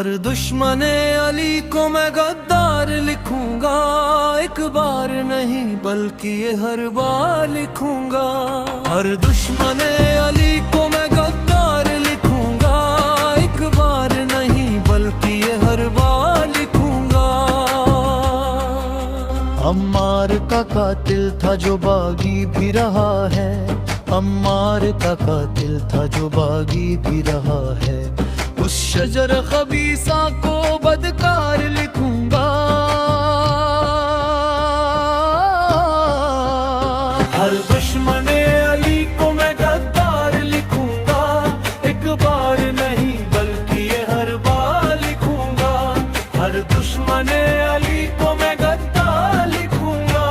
हर दुश्मने अली को मैं गद्दार लिखूंगा, एक बार नहीं बल्कि ये हर बार लिखूंगा। हर दुश्मने अली को मैं गद्दार लिखूंगा, एक बार नहीं बल्कि ये हर बार लिखूंगा। अम्मार का कातिल था जो बागी भी रहा है, अम्मार का कातिल था जो बागी भी रहा है। उस शजर खबीसा को बदकार लिखूंगा। हर दुश्मने अली को मैं गद्दार लिखूंगा, एक बार नहीं बल्कि ये हर बार लिखूंगा। हर दुश्मने अली को मैं गद्दार लिखूंगा।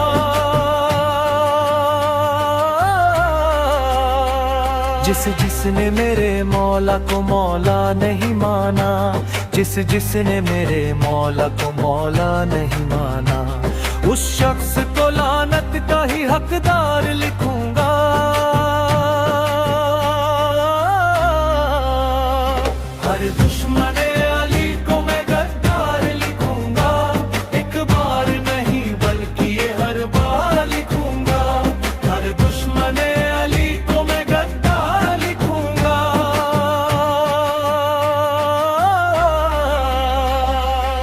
जिसने मेरे मौला को मौला नहीं माना, जिसने मेरे मौला को मौला नहीं माना, उस शख्स को लानत का ही हकदार लिखूंगा। हर दुश्मने अली को मैं गद्दार लिखूंगा, एक बार नहीं बल्कि ये हर बार लिखूंगा। हर दुश्मने अली को मैं गद्दार लिखूंगा।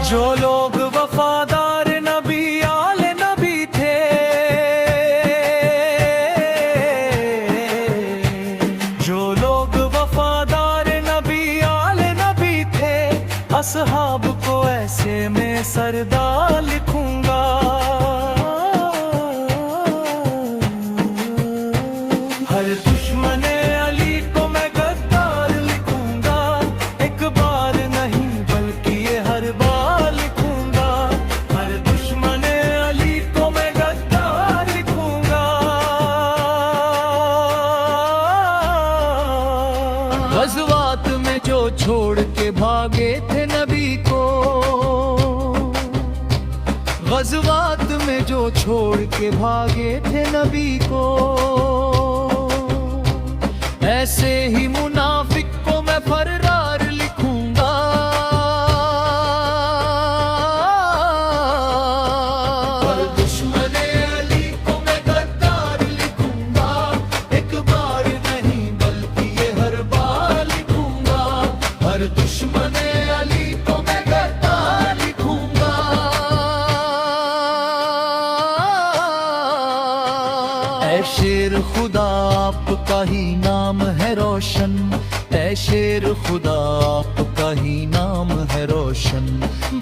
जो लोग वफादार नबी आले नबी थे, जो लोग वफादार नबी आले नबी थे, असहाब को ऐसे में सरदार लिखूंगा। हर दुश्मने अली को मैं गद्दार लिखूंगा, एक बार नहीं बल्कि ये हर बार लिखूंगा। हर दुश्मने अली को मैं गद्दार लिखूंगा। ग़ज़वात में जो छोड़ के भागे थे नबी को, ग़ज़वात में जो छोड़ के भागे थे नबी को, ऐसे ही मुनाफिक को मैं फर्रार लिखूंगा। हर दुश्मने अली को मैं गद्दार लिखूंगा, एक बार नहीं बल्कि ये हर बार लिखूंगा। हर दुश्मने अली को मैं गद्दार लिखूंगा। ऐ शेर खुदा आपका ही नाम है रोशन, ऐ शेर खुदा आपका ही नाम है रोशन,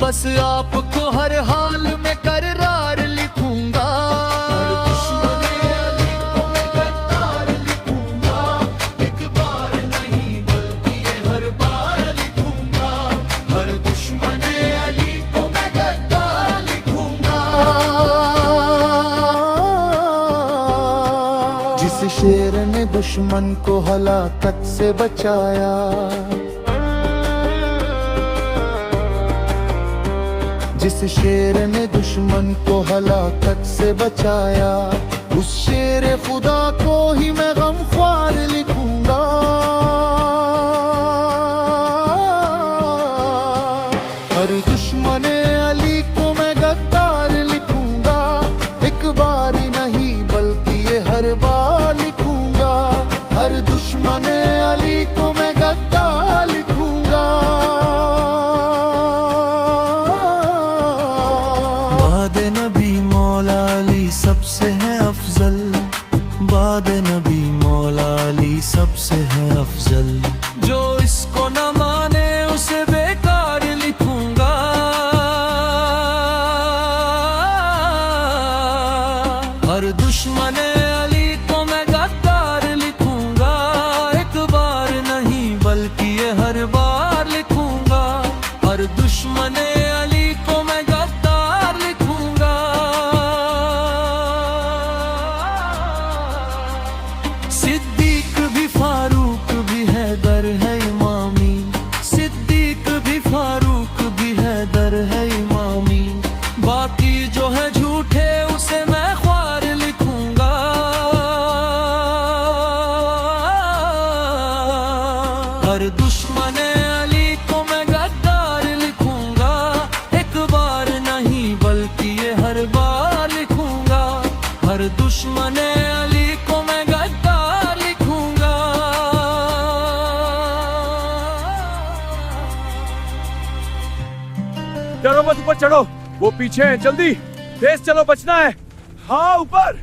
बस आपको हर हाल में कररार लिखूंगा। हर दुश्मने अली को मैं गद्दार लिखूंगा, एक बार नहीं बल्कि ये हर बार लिखूंगा। हर दुश्मने अली को मैं गद्दार लिखूंगा। जिस शेर ने दुश्मन को हलाकत से बचाया, जिस शेर ने दुश्मन को हलाकत से बचाया, उस शेर खुदा को ही मैं गमख्वार लिखूंगा। हर दुश्मने अली को मैं गद्दार लिखूंगा, एक बार नहीं बल्कि ये हर बार लिखूंगा। हर दुश्मने अली को मैं गद्दार लिखूंगा। बाद नबी मौला अली सबसे है अफजल, बाद नबी मौला अली सबसे है अफजल। जो इसको न माने उसे बेकार लिखूंगा। हर दुश्मने अली को मैं गद्दार लिखूंगा, एक बार नहीं बल्कि ये हर बार लिखूंगा। हर दुश्मने अली को मैं गद्दार लिखूंगा। सिद्दीक भी फारूक भी हैदर है इमामी, सिद्दीक भी फारूक भी हैदर है इमामी, बाकी जो है झूठे उसे मैं ख्वार लिखूंगा। हर दुश्मने अली को मैं गद्दार हर दुश्मन अली को मैं गद्दार लिखूंगा। डरो मत, ऊपर चढ़ो, वो पीछे हैं, जल्दी तेज चलो, बचना है। हाँ ऊपर।